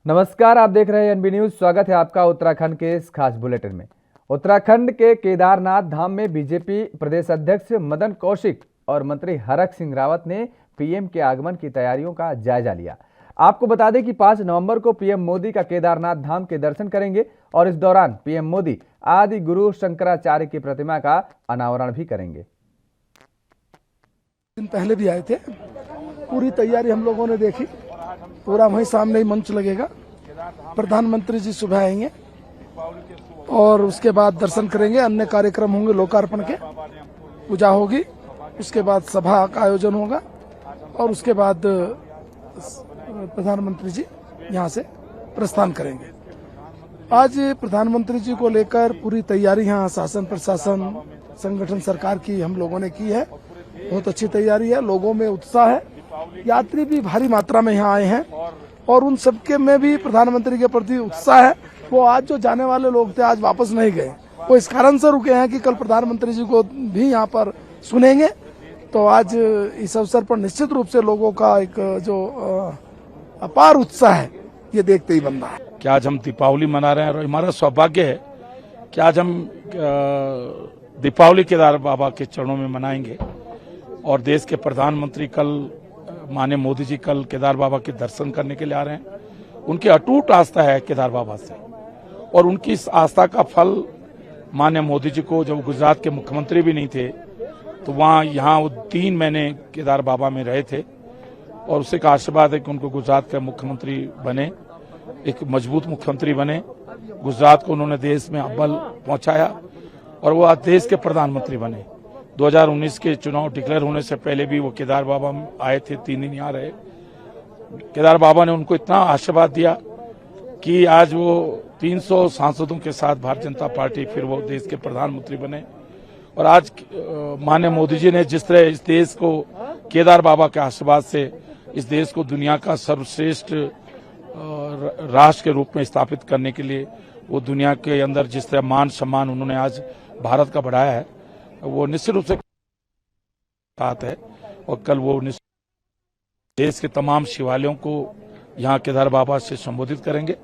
नमस्कार, आप देख रहे हैं एनबी न्यूज। स्वागत है आपका उत्तराखंड के इस खास बुलेटिन में। उत्तराखंड के केदारनाथ धाम में बीजेपी प्रदेश अध्यक्ष मदन कौशिक और मंत्री हरक सिंह रावत ने पीएम के आगमन की तैयारियों का जायजा लिया। आपको बता दें कि 5 नवंबर को पीएम मोदी का केदारनाथ धाम के दर्शन करेंगे और इस दौरान पीएम मोदी आदि गुरु शंकराचार्य की प्रतिमा का अनावरण भी करेंगे। दिन पहले भी आए थे, पूरी तैयारी हम लोगों ने देखी। पूरा वहीं सामने ही मंच लगेगा। प्रधानमंत्री जी सुबह आएंगे और उसके बाद दर्शन करेंगे। अन्य कार्यक्रम होंगे, लोकार्पण के, पूजा होगी, उसके बाद सभा का आयोजन होगा और उसके बाद प्रधानमंत्री जी यहां से प्रस्थान करेंगे। आज प्रधानमंत्री जी को लेकर पूरी तैयारी यहाँ शासन प्रशासन संगठन सरकार की हम लोगों ने की है। बहुत अच्छी तैयारी है, लोगों में उत्साह है। यात्री भी भारी मात्रा में यहाँ आए हैं और उन सबके में भी प्रधानमंत्री के प्रति उत्साह है। वो आज जो जाने वाले लोग थे आज वापस नहीं गए, वो इस कारण से रुके हैं कि कल प्रधानमंत्री जी को भी यहाँ पर सुनेंगे। तो आज इस अवसर पर निश्चित रूप से लोगों का एक जो अपार उत्साह है ये देखते ही बन रहा है कि आज हम दीपावली मना रहे हैं और हमारा सौभाग्य है कि आज हम दीपावली केदार बाबा के चरणों में मनाएंगे। और देश के प्रधानमंत्री कल माननीय मोदी जी कल केदार बाबा के दर्शन करने के लिए आ रहे हैं। उनकी अटूट आस्था है केदार बाबा से और उनकी इस आस्था का फल माननीय मोदी जी को, जब गुजरात के मुख्यमंत्री भी नहीं थे तो यहाँ वो 3 महीने केदार बाबा में रहे थे और उसी का आशीर्वाद है कि उनको गुजरात के मुख्यमंत्री बने, एक मजबूत मुख्यमंत्री बने। गुजरात को उन्होंने देश में बल पहुंचाया और वो आज देश के प्रधानमंत्री बने। 2019 के चुनाव डिक्लेयर होने से पहले भी वो केदार बाबा आए थे, 3 दिन यहाँ रहे। केदार बाबा ने उनको इतना आशीर्वाद दिया कि आज वो 300 सांसदों के साथ भारतीय जनता पार्टी फिर वो देश के प्रधानमंत्री बने। और आज माननीय मोदी जी ने जिस तरह इस देश को केदार बाबा के आशीर्वाद से इस देश को दुनिया का सर्वश्रेष्ठ राष्ट्र के रूप में स्थापित करने के लिए वो दुनिया के अंदर जिस तरह मान सम्मान उन्होंने आज भारत का बढ़ाया है, वो निश्चित रूप से बात है। और कल वो देश के तमाम शिवालयों को यहाँ केदार बाबा से संबोधित करेंगे।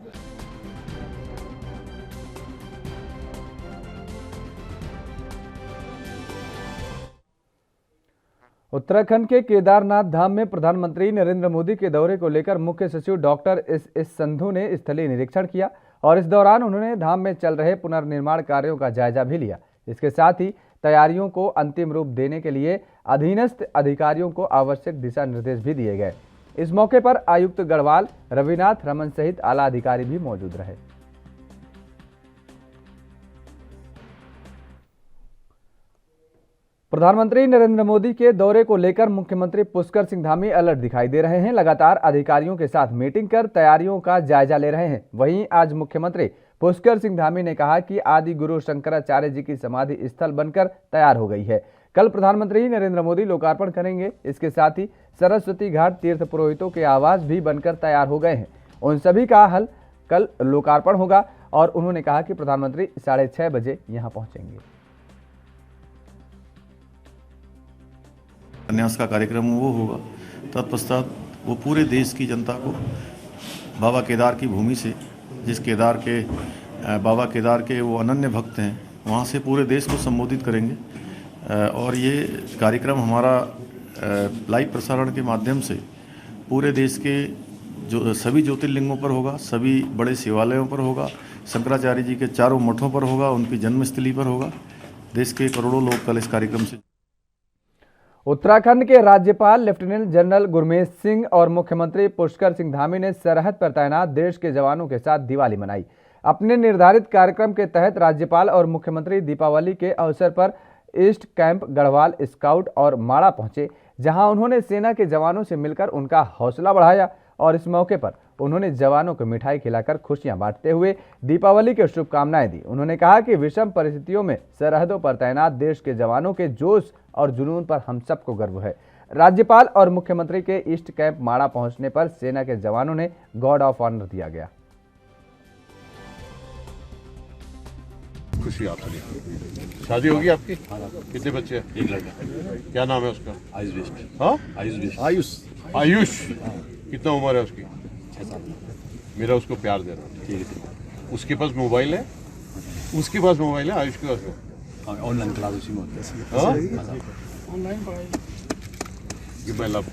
उत्तराखंड के केदारनाथ धाम में प्रधानमंत्री नरेंद्र मोदी के दौरे को लेकर मुख्य सचिव डॉक्टर एस संधू ने स्थलीय निरीक्षण किया और इस दौरान उन्होंने धाम में चल रहे पुनर्निर्माण कार्यों का जायजा भी लिया। इसके साथ ही तैयारियों को अंतिम रूप देने के लिए अधीनस्थ अधिकारियों को आवश्यक दिशा निर्देश भी दिए गए। इस मौके पर आयुक्त गढ़वाल, रविनाथ रमन सहित आला अधिकारी भी मौजूद रहे। प्रधानमंत्री नरेंद्र मोदी के दौरे को लेकर मुख्यमंत्री पुष्कर सिंह धामी अलर्ट दिखाई दे रहे हैं। लगातार अधिकारियों के साथ मीटिंग कर तैयारियों का जायजा ले रहे हैं। वहीं आज मुख्यमंत्री पुष्कर सिंह धामी ने कहा कि आदि गुरु शंकराचार्य जी की समाधि स्थल बनकर तैयार हो गई है। कल प्रधानमंत्री नरेंद्र मोदी लोकार्पण करेंगे। इसके साथ ही सरस्वती घाट तीर्थ पुरोहितों के आवास भी बनकर तैयार हो गए हैं। उन सभी का हल कल लोकार्पण होगा और उन्होंने कहा कि प्रधानमंत्री 6:30 बजे यहां पहुंचेंगे। अन्यास का कार्यक्रम वो होगा। तत्पश्चात वो पूरे देश की जनता को बाबा केदार की भूमि से, जिस केदार के बाबा केदार के वो अनन्य भक्त हैं, वहाँ से पूरे देश को संबोधित करेंगे। और ये कार्यक्रम हमारा लाइव प्रसारण के माध्यम से पूरे देश के जो सभी ज्योतिर्लिंगों पर होगा, सभी बड़े शिवालयों पर होगा, शंकराचार्य जी के चारों मठों पर होगा, उनकी जन्मस्थली पर होगा। देश के करोड़ों लोग कल इस कार्यक्रम से। उत्तराखंड के राज्यपाल लेफ्टिनेंट जनरल गुरमीत सिंह और मुख्यमंत्री पुष्कर सिंह धामी ने सरहद पर तैनात देश के जवानों के साथ दिवाली मनाई। अपने निर्धारित कार्यक्रम के तहत राज्यपाल और मुख्यमंत्री दीपावली के अवसर पर ईस्ट कैंप गढ़वाल स्काउट और माड़ा पहुंचे, जहां उन्होंने सेना के जवानों से मिलकर उनका हौसला बढ़ाया और इस मौके पर उन्होंने जवानों को मिठाई खिलाकर खुशियां बांटते हुए दीपावली की शुभकामनाएं दी। उन्होंने कहा कि विषम परिस्थितियों में सरहदों पर तैनात देश के जवानों के जोश और जुनून पर हम सबको गर्व है। राज्यपाल और मुख्यमंत्री के ईस्ट कैंप माड़ा पहुंचने पर सेना के जवानों ने गार्ड ऑफ ऑनर दिया गया। खुशी आपकी शादी होगी आपकी? कितने बच्चे हैं? 1 लड़का। क्या नाम है उसका? आयुष। हाँ, आयुष। कितना उम्र है उसकी? 6 साल। मेरा उसको प्यार दे रहा हूँ। ठीक है। उसके पास मोबाइल है, उसके पास मोबाइल है, आयुष के पास है। ऑनलाइन क्लास उसी में होती है। हाँ? ऑनलाइन पढ़ाई। ये मैं लाभ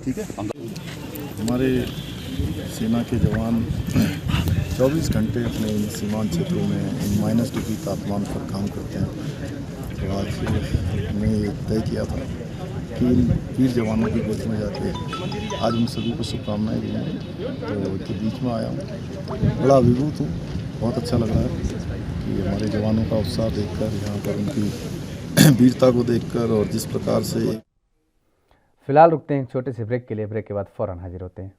ठीक है। हमारे सेना के जवान 24 घंटे अपने इन सीमांत क्षेत्रों में इन -डिग्री तापमान पर काम करते हैं। तो आज हमने ये तय किया था कि इन वीर जवानों की गोद में जाके आज उन सभी को शुभकामनाएं देंगे। तो इनके बीच में आया हूँ, बड़ा अभिभूत हूँ, बहुत अच्छा लग रहा है कि हमारे जवानों का उत्साह देखकर, यहाँ पर उनकी वीरता को देखकर और जिस प्रकार से। फिलहाल रुकते हैं एक छोटे से ब्रेक के लिए। ब्रेक के बाद फौरन हाजिर होते हैं।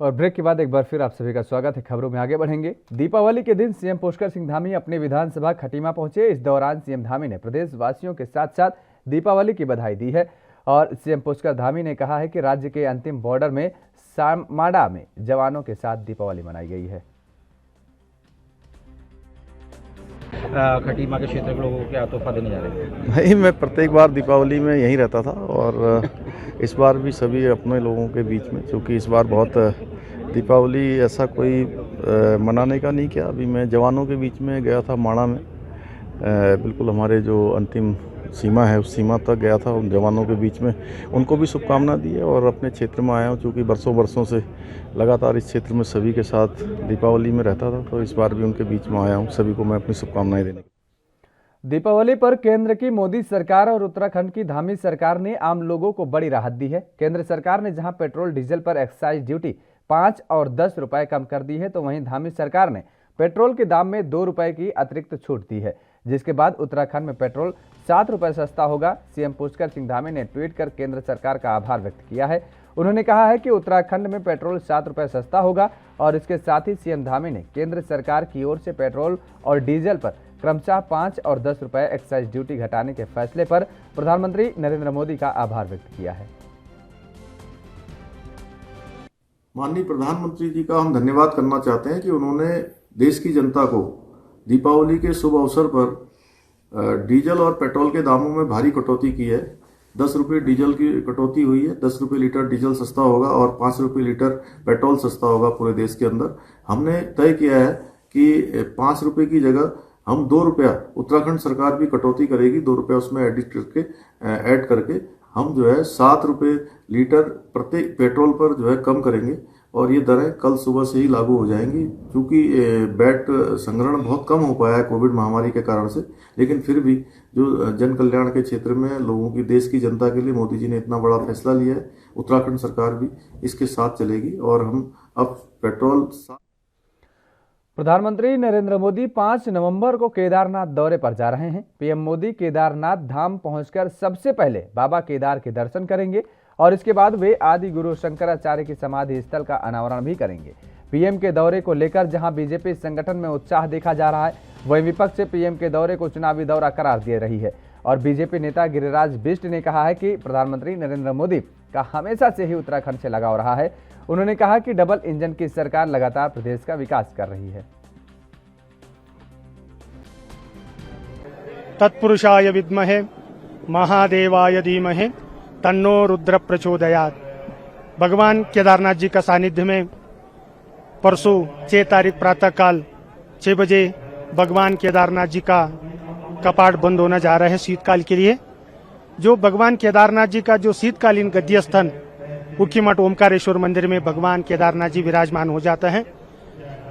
और ब्रेक के बाद एक बार फिर आप सभी का स्वागत है। खबरों में आगे बढ़ेंगे। दीपावली के दिन सीएम पुष्कर सिंह धामी अपने विधानसभा खटीमा पहुंचे। इस दौरान सीएम धामी ने प्रदेशवासियों के साथ साथ दीपावली की बधाई दी है और सीएम पुष्कर धामी ने कहा है कि राज्य के अंतिम बॉर्डर में सामाडा में जवानों के साथ दीपावली मनाई गई है। खटीमा के क्षेत्र के लोगों को क्या तोहफा देने जा रहे हैं? नहीं, मैं प्रत्येक बार दीपावली में यहीं रहता था और इस बार भी सभी अपने लोगों के बीच में, क्योंकि इस बार बहुत दीपावली ऐसा कोई मनाने का नहीं किया। अभी मैं जवानों के बीच में गया था माणा में, बिल्कुल हमारे जो अंतिम सीमा है उस सीमा तक गया था, उन जवानों के बीच में उनको भी शुभकामना दी है और अपने क्षेत्र में आया हूँ, क्योंकि बरसों से लगातार इस क्षेत्र में सभी के साथ दीपावली में रहता था, तो इस बार भी उनके बीच में आया हूँ, सभी को मैं अपनी शुभकामनाएं देने। दीपावली पर केंद्र की मोदी सरकार और उत्तराखंड की धामी सरकार ने आम लोगों को बड़ी राहत दी है। केंद्र सरकार ने जहां पेट्रोल डीजल पर एक्साइज ड्यूटी 5 और 10 रुपए कम कर दी है, तो वहीं धामी सरकार ने पेट्रोल के दाम में 2 रुपए की अतिरिक्त छूट दी है, जिसके बाद उत्तराखंड में पेट्रोल 7 रुपए सस्ता होगा। सीएम पुष्कर सिंह धामी ने ट्वीट कर केंद्र सरकार का आभार व्यक्त किया है। उन्होंने कहा है कि उत्तराखंड में पेट्रोल 7 रुपए सस्ता होगा और इसके साथ ही सीएम धामी ने केंद्र सरकार की ओर से पेट्रोल और डीजल पर क्रमशः 5 और 10 रुपए एक्साइज ड्यूटी घटाने के फैसले पर प्रधानमंत्री नरेंद्र मोदी का आभार व्यक्त किया है। माननीय प्रधानमंत्री जी का हम धन्यवाद करना चाहते हैं कि उन्होंने देश की जनता को दीपावली के शुभ अवसर पर डीजल और पेट्रोल के दामों में भारी कटौती की है। 10 रुपये डीजल की कटौती हुई है, 10 रुपये लीटर डीजल सस्ता होगा और 5 रुपये लीटर पेट्रोल सस्ता होगा पूरे देश के अंदर। हमने तय किया है कि 5 रुपये की जगह हम 2 रुपया, उत्तराखंड सरकार भी कटौती करेगी, 2 रुपया उसमें ऐड करके हम जो है 7 रुपये लीटर प्रत्येक पेट्रोल पर जो है कम करेंगे और ये दरें कल सुबह से ही लागू हो जाएंगी। क्योंकि वैट संग्रहण बहुत कम हो पाया है कोविड महामारी के कारण से, लेकिन फिर भी जो जन कल्याण के क्षेत्र में लोगों की, देश की जनता के लिए मोदी जी ने इतना बड़ा फैसला लिया है, उत्तराखंड सरकार भी इसके साथ चलेगी और हम अब पेट्रोल। प्रधानमंत्री नरेंद्र मोदी 5 नवंबर को केदारनाथ दौरे पर जा रहे हैं। पीएम मोदी केदारनाथ धाम पहुंचकर सबसे पहले बाबा केदार के दर्शन करेंगे और इसके बाद वे आदि गुरु शंकराचार्य की समाधि स्थल का अनावरण भी करेंगे। पीएम के दौरे को लेकर जहां बीजेपी संगठन में उत्साह देखा जा रहा है, वहीं विपक्ष से पीएम के दौरे को चुनावी दौरा करार दे रही है और बीजेपी नेता गिरिराज बिष्ट ने कहा है कि प्रधानमंत्री नरेंद्र मोदी का हमेशा से ही उत्तराखंड से लगाव रहा है। उन्होंने कहा कि डबल इंजन की सरकार लगातार प्रदेश का विकास कर रही है। तत्पुरुषाय विद्महे महादेवाय धीमहि तन्नो रुद्र प्रचोदयात्। भगवान केदारनाथ जी का सानिध्य में परसों 6 तारीख प्रातःकाल 6 बजे भगवान केदारनाथ जी का कपाट बंद होना जा रहा है शीतकाल के लिए। जो भगवान केदारनाथ जी का जो शीतकालीन गद्य स्थान उखीमठ ओमकारेश्वर मंदिर में भगवान केदारनाथ जी विराजमान हो जाता है।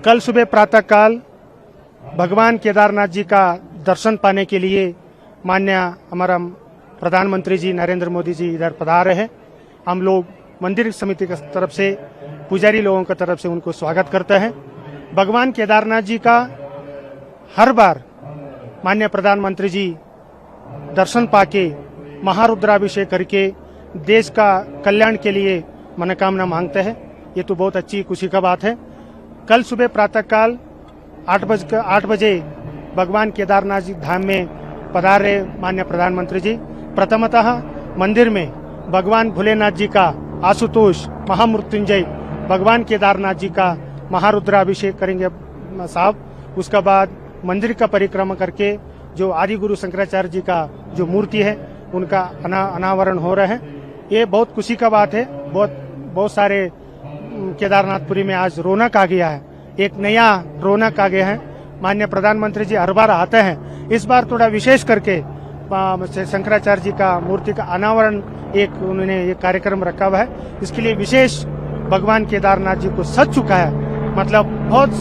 कल सुबह प्रातःकाल भगवान केदारनाथ जी का दर्शन पाने के लिए माननीय हमारा प्रधानमंत्री जी नरेंद्र मोदी जी इधर पधारे हैं। हम लोग मंदिर समिति की तरफ से, पुजारी लोगों की तरफ से उनको स्वागत करते हैं। भगवान केदारनाथ जी का हर बार माननीय प्रधानमंत्री जी दर्शन पाके महारुद्राभिषेक करके देश का कल्याण के लिए मनोकामना मांगते हैं। ये तो बहुत अच्छी खुशी का बात है। कल सुबह प्रातःकाल 8 बजे भगवान केदारनाथ जी धाम में पधारे माननीय प्रधानमंत्री जी। प्रथमतः मंदिर में भगवान भोलेनाथ जी का आशुतोष महामृत्युंजय भगवान केदारनाथ जी का महारुद्राभिषेक करेंगे साहब। उसके बाद मंदिर का परिक्रमा करके जो आदि गुरु शंकराचार्य जी का जो मूर्ति है उनका अनावरण हो रहा है। ये बहुत खुशी का बात है। बहुत सारे केदारनाथपुरी में आज रौनक आ गया है, एक नया रौनक आ गया है। माननीय प्रधानमंत्री जी हर बार आते हैं, इस बार थोड़ा विशेष करके शंकराचार्य जी का मूर्ति का अनावरण एक उन्होंने ये कार्यक्रम रखा हुआ है। इसके लिए विशेष भगवान केदारनाथ जी को सज चुका है, मतलब बहुत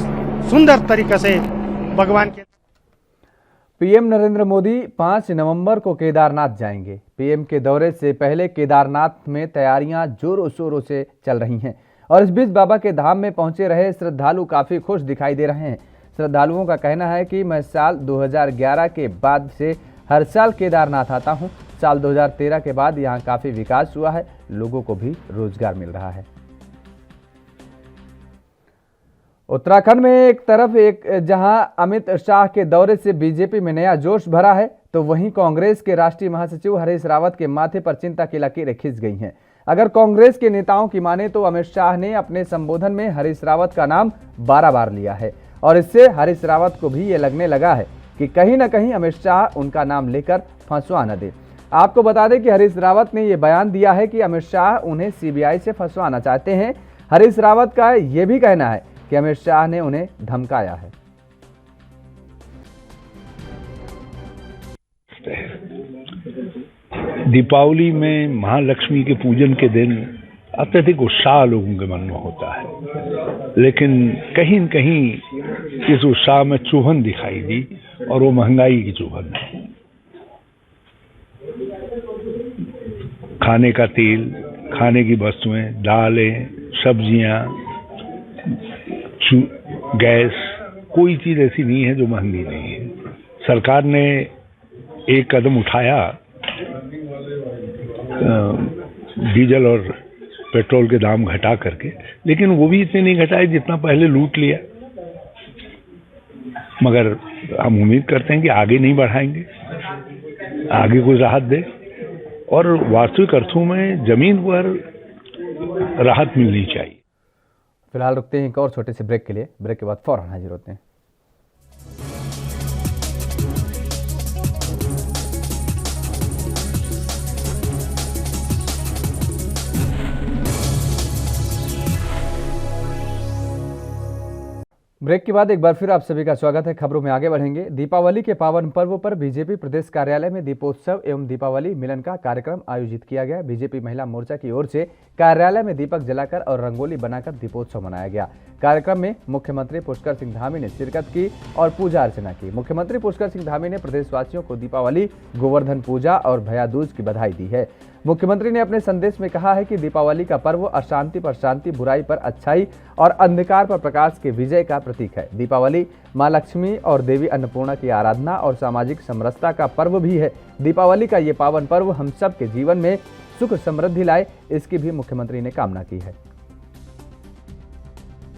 सुंदर तरीके से भगवान के। पीएम नरेंद्र मोदी 5 नवंबर को केदारनाथ जाएंगे। पीएम के दौरे से पहले केदारनाथ में तैयारियां जोरों शोरों से चल रही हैं और इस बीच बाबा के धाम में पहुंचे रहे श्रद्धालु काफी खुश दिखाई दे रहे हैं। श्रद्धालुओं का कहना है कि मैं साल 2011 के बाद से हर साल केदारनाथ आता हूं। साल 2013 के बाद यहां काफी विकास हुआ है, लोगों को भी रोजगार मिल रहा है। उत्तराखंड में एक तरफ जहां अमित शाह के दौरे से बीजेपी में नया जोश भरा है, तो वहीं कांग्रेस के राष्ट्रीय महासचिव हरीश रावत के माथे पर चिंता की लकीरें खिंच गई हैं। अगर कांग्रेस के नेताओं की माने तो अमित शाह ने अपने संबोधन में हरीश रावत का नाम 12 बार लिया है और इससे हरीश रावत को भी ये लगने लगा है कि कहीं न कहीं अमित शाह उनका नाम लेकर फंसवा न दे। आपको बता दें कि हरीश रावत ने ये बयान दिया है कि अमित शाह उन्हें सीबीआई से फंसवाना चाहते हैं। हरीश रावत का यह भी कहना है कि अमित शाह ने उन्हें धमकाया है। दीपावली में महालक्ष्मी के पूजन के दिन अत्यधिक उत्साह लोगों के मन में होता है, लेकिन कहीं न कहीं इस उत्साह में चुभन दिखाई दी और वो महंगाई की चुभन है। खाने का तेल, खाने की वस्तुएं, दालें, सब्जियां, गैस, कोई चीज ऐसी नहीं है जो महंगी नहीं है। सरकार ने एक कदम उठाया डीजल और पेट्रोल के दाम घटा करके, लेकिन वो भी इतने नहीं घटाए जितना पहले लूट लिया। मगर हम उम्मीद करते हैं कि आगे नहीं बढ़ाएंगे, आगे कोई राहत दे और वास्तविक अर्थों में जमीन पर राहत मिलनी चाहिए। फिलहाल रुकते हैं एक और छोटे से ब्रेक के लिए। ब्रेक के बाद फौरन हाजिर होते हैं। ब्रेक के बाद एक बार फिर आप सभी का स्वागत है। खबरों में आगे बढ़ेंगे। दीपावली के पावन पर्व पर बीजेपी प्रदेश कार्यालय में दीपोत्सव एवं दीपावली मिलन का कार्यक्रम आयोजित किया गया। बीजेपी महिला मोर्चा की ओर से कार्यालय में दीपक जलाकर और रंगोली बनाकर दीपोत्सव मनाया गया। कार्यक्रम में मुख्यमंत्री पुष्कर सिंह धामी ने शिरकत की और पूजा अर्चना की। मुख्यमंत्री पुष्कर सिंह धामी ने प्रदेशवासियों को दीपावली, गोवर्धन पूजा और भैया दूज की बधाई दी है। मुख्यमंत्री ने अपने संदेश में कहा है कि दीपावली का पर्व अशांति पर शांति, बुराई पर अच्छाई और अंधकार पर प्रकाश के विजय का प्रतीक है। दीपावली मां लक्ष्मी और देवी अन्नपूर्णा की आराधना और सामाजिक समरसता का पर्व भी है। दीपावली का ये पावन पर्व हम सब के जीवन में सुख समृद्धि लाए, इसकी भी मुख्यमंत्री ने कामना की है।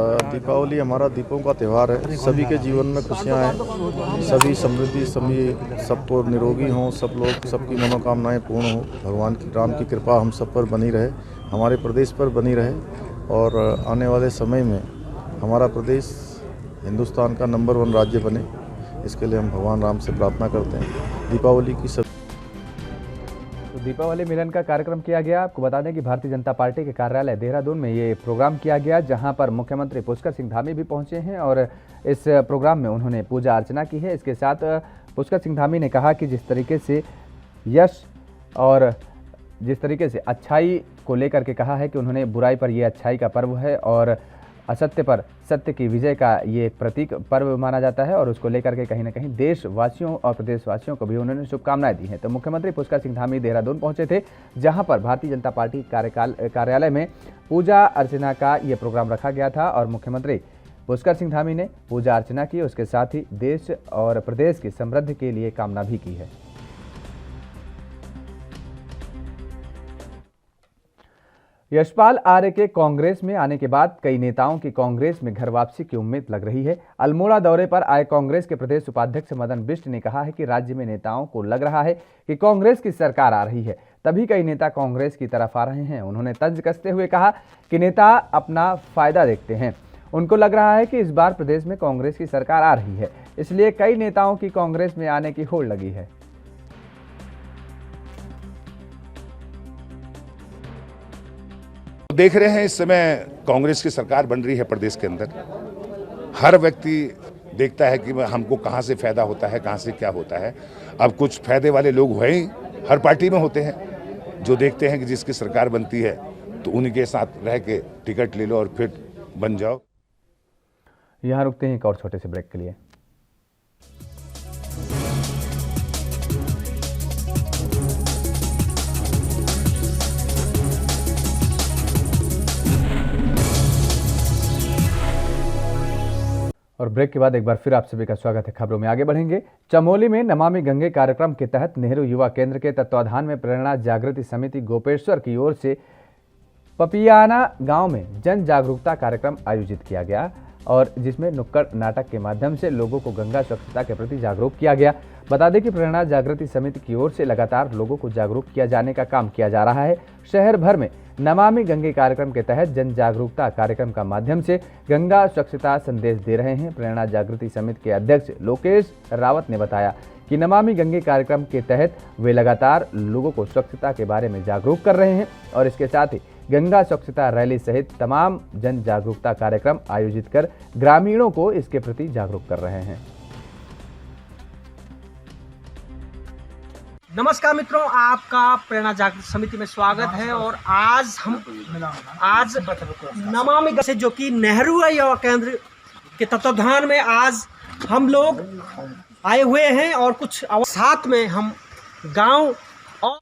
दीपावली हमारा दीपों का त्यौहार है। सभी के जीवन में खुशियां हैं, सभी समृद्धि, सभी सबको निरोगी हों, सब लोग, सबकी मनोकामनाएं पूर्ण हों। भगवान की, राम की कृपा हम सब पर बनी रहे, हमारे प्रदेश पर बनी रहे और आने वाले समय में हमारा प्रदेश हिंदुस्तान का नंबर 1 राज्य बने, इसके लिए हम भगवान राम से प्रार्थना करते हैं। दीपावली की दीपावली मिलन का कार्यक्रम किया गया। आपको बता दें कि भारतीय जनता पार्टी के कार्यालय देहरादून में ये प्रोग्राम किया गया, जहां पर मुख्यमंत्री पुष्कर सिंह धामी भी पहुंचे हैं और इस प्रोग्राम में उन्होंने पूजा अर्चना की है। इसके साथ पुष्कर सिंह धामी ने कहा कि जिस तरीके से यश और जिस तरीके से अच्छाई को लेकर के कहा है कि उन्होंने बुराई पर यह अच्छाई का पर्व है और असत्य पर सत्य की विजय का ये प्रतीक पर्व माना जाता है और उसको लेकर के कहीं ना कहीं देशवासियों और प्रदेशवासियों को भी उन्होंने शुभकामनाएं दी हैं। तो मुख्यमंत्री पुष्कर सिंह धामी देहरादून पहुंचे थे, जहां पर भारतीय जनता पार्टी कार्यालय में पूजा अर्चना का ये प्रोग्राम रखा गया था और मुख्यमंत्री पुष्कर सिंह धामी ने पूजा अर्चना की। उसके साथ ही देश और प्रदेश की समृद्धि के लिए कामना भी की है। यशपाल आर्य के कांग्रेस में आने के बाद कई नेताओं की कांग्रेस में घर वापसी की उम्मीद लग रही है। अल्मोड़ा दौरे पर आए कांग्रेस के प्रदेश उपाध्यक्ष मदन बिष्ट ने कहा है कि राज्य में नेताओं को लग रहा है कि कांग्रेस की सरकार आ रही है, तभी कई नेता कांग्रेस की तरफ आ रहे हैं। उन्होंने तंज कसते हुए कहा कि नेता अपना फायदा देखते हैं। उनको लग रहा है कि इस बार प्रदेश में कांग्रेस की सरकार आ रही है, इसलिए कई नेताओं की कांग्रेस में आने की होड़ लगी है। देख रहे हैं इस समय कांग्रेस की सरकार बन रही है प्रदेश के अंदर। हर व्यक्ति देखता है कि हमको कहां से फायदा होता है, कहां से क्या होता है। अब कुछ फायदे वाले लोग हैं ही, हर पार्टी में होते हैं, जो देखते हैं कि जिसकी सरकार बनती है तो उनके साथ रह के टिकट ले लो और फिर बन जाओ। यहाँ रुकते हैं एक और छोटे से ब्रेक के लिए। और ब्रेक के बाद एक बार फिर आप सभी का स्वागत है। खबरों में आगे बढ़ेंगे। चमोली में नमामि गंगे कार्यक्रम के तहत नेहरू युवा केंद्र के तत्वाधान में प्रेरणा जागृति समिति गोपेश्वर की ओर से पपियाना गांव में जन जागरूकता कार्यक्रम आयोजित किया गया और जिसमें नुक्कड़ नाटक के माध्यम से लोगों को गंगा स्वच्छता के प्रति जागरूक किया गया। बता दें कि प्रेरणा जागृति समिति की ओर से लगातार लोगों को जागरूक किया जाने का काम किया जा रहा है। शहर भर में नमामि गंगे कार्यक्रम के तहत जन जागरूकता कार्यक्रम का माध्यम से गंगा स्वच्छता संदेश दे रहे हैं। प्रेरणा जागृति समिति के अध्यक्ष लोकेश रावत ने बताया कि नमामि गंगे कार्यक्रम के तहत वे लगातार लोगों को स्वच्छता के बारे में जागरूक कर रहे हैं और इसके साथ ही गंगा स्वच्छता रैली सहित तमाम जन जागरूकता कार्यक्रम आयोजित कर ग्रामीणों को इसके प्रति जागरूक कर रहे हैं। नमस्कार मित्रों, आपका प्रेरणा जागृति समिति में स्वागत है। और आज नमामि गंगे से जो कि नेहरू युवा केंद्र के तत्वाधान में आज हम लोग आए हुए हैं और कुछ साथ में हम गांव और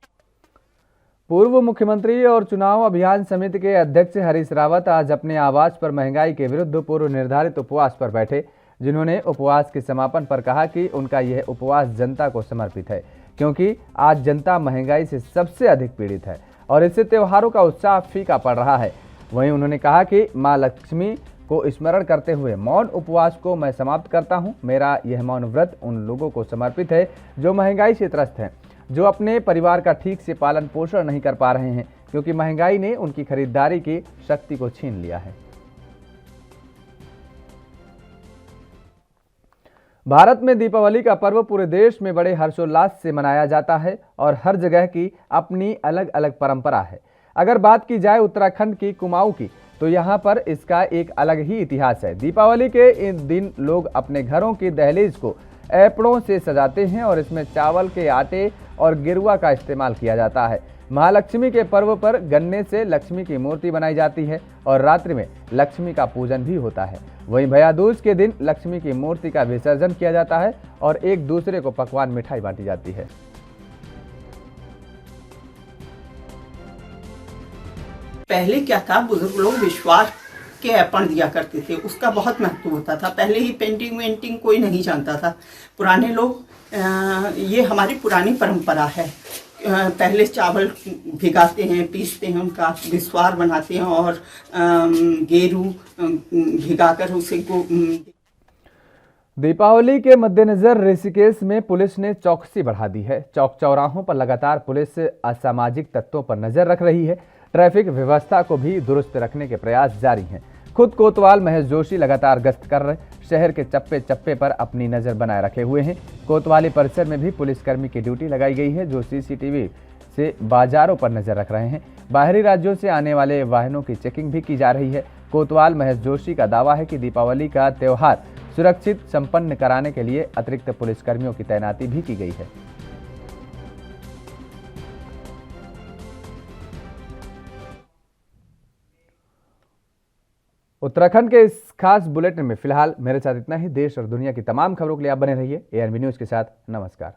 पूर्व मुख्यमंत्री और चुनाव अभियान समिति के अध्यक्ष हरीश रावत आज अपने आवास पर महंगाई के विरुद्ध पूर्व निर्धारित उपवास पर बैठे, जिन्होंने उपवास के समापन पर कहा कि उनका यह उपवास जनता को समर्पित है, क्योंकि आज जनता महंगाई से सबसे अधिक पीड़ित है और इससे त्योहारों का उत्साह फीका पड़ रहा है। वहीं उन्होंने कहा कि मां लक्ष्मी को स्मरण करते हुए मौन उपवास को मैं समाप्त करता हूं। मेरा यह मौन व्रत उन लोगों को समर्पित है जो महंगाई से त्रस्त हैं, जो अपने परिवार का ठीक से पालन पोषण नहीं कर पा रहे हैं, क्योंकि महंगाई ने उनकी खरीदारी की शक्ति को छीन लिया है। भारत में दीपावली का पर्व पूरे देश में बड़े हर्षोल्लास से मनाया जाता है और हर जगह की अपनी अलग अलग परंपरा है। अगर बात की जाए उत्तराखंड की कुमाऊं की, तो यहाँ पर इसका एक अलग ही इतिहास है। दीपावली के इन दिन लोग अपने घरों की दहलीज को ऐपड़ों से सजाते हैं और इसमें चावल के आटे और गिरुआ का इस्तेमाल किया जाता है। महालक्ष्मी के पर्व पर गन्ने से लक्ष्मी की मूर्ति बनाई जाती है और रात्रि में लक्ष्मी का पूजन भी होता है। वहीं भैया दूज के दिन लक्ष्मी की मूर्ति का विसर्जन किया जाता है और एक दूसरे को पकवान मिठाई बांटी जाती है। पहले क्या था, बुजुर्ग लोग विश्वास के अर्पण दिया करते थे, उसका बहुत महत्व होता था। पहले ही पेंटिंग वेंटिंग कोई नहीं जानता था। पुराने लोग ये हमारी पुरानी परंपरा है। पहले चावल भिगाते हैं, पीसते हैं, उनका विस्वार बनाते हैं और गेरू भिगाकर उसे दीपावली के मद्देनजर ऋषिकेश में पुलिस ने चौकसी बढ़ा दी है। चौक चौराहों पर लगातार पुलिस असामाजिक तत्वों पर नजर रख रही है। ट्रैफिक व्यवस्था को भी दुरुस्त रखने के प्रयास जारी हैं। खुद कोतवाल महेश जोशी लगातार गश्त कर रहे शहर के चप्पे चप्पे पर अपनी नजर बनाए रखे हुए हैं। कोतवाली परिसर में भी पुलिसकर्मी की ड्यूटी लगाई गई है, जो सीसीटीवी से बाजारों पर नजर रख रहे हैं। बाहरी राज्यों से आने वाले वाहनों की चेकिंग भी की जा रही है। कोतवाल महेश जोशी का दावा है कि दीपावली का त्यौहार सुरक्षित संपन्न कराने के लिए अतिरिक्त पुलिसकर्मियों की तैनाती भी की गई है। उत्तराखंड के इस खास बुलेटिन में फिलहाल मेरे साथ इतना ही। देश और दुनिया की तमाम खबरों के लिए आप बने रहिए ANB न्यूज के साथ। नमस्कार।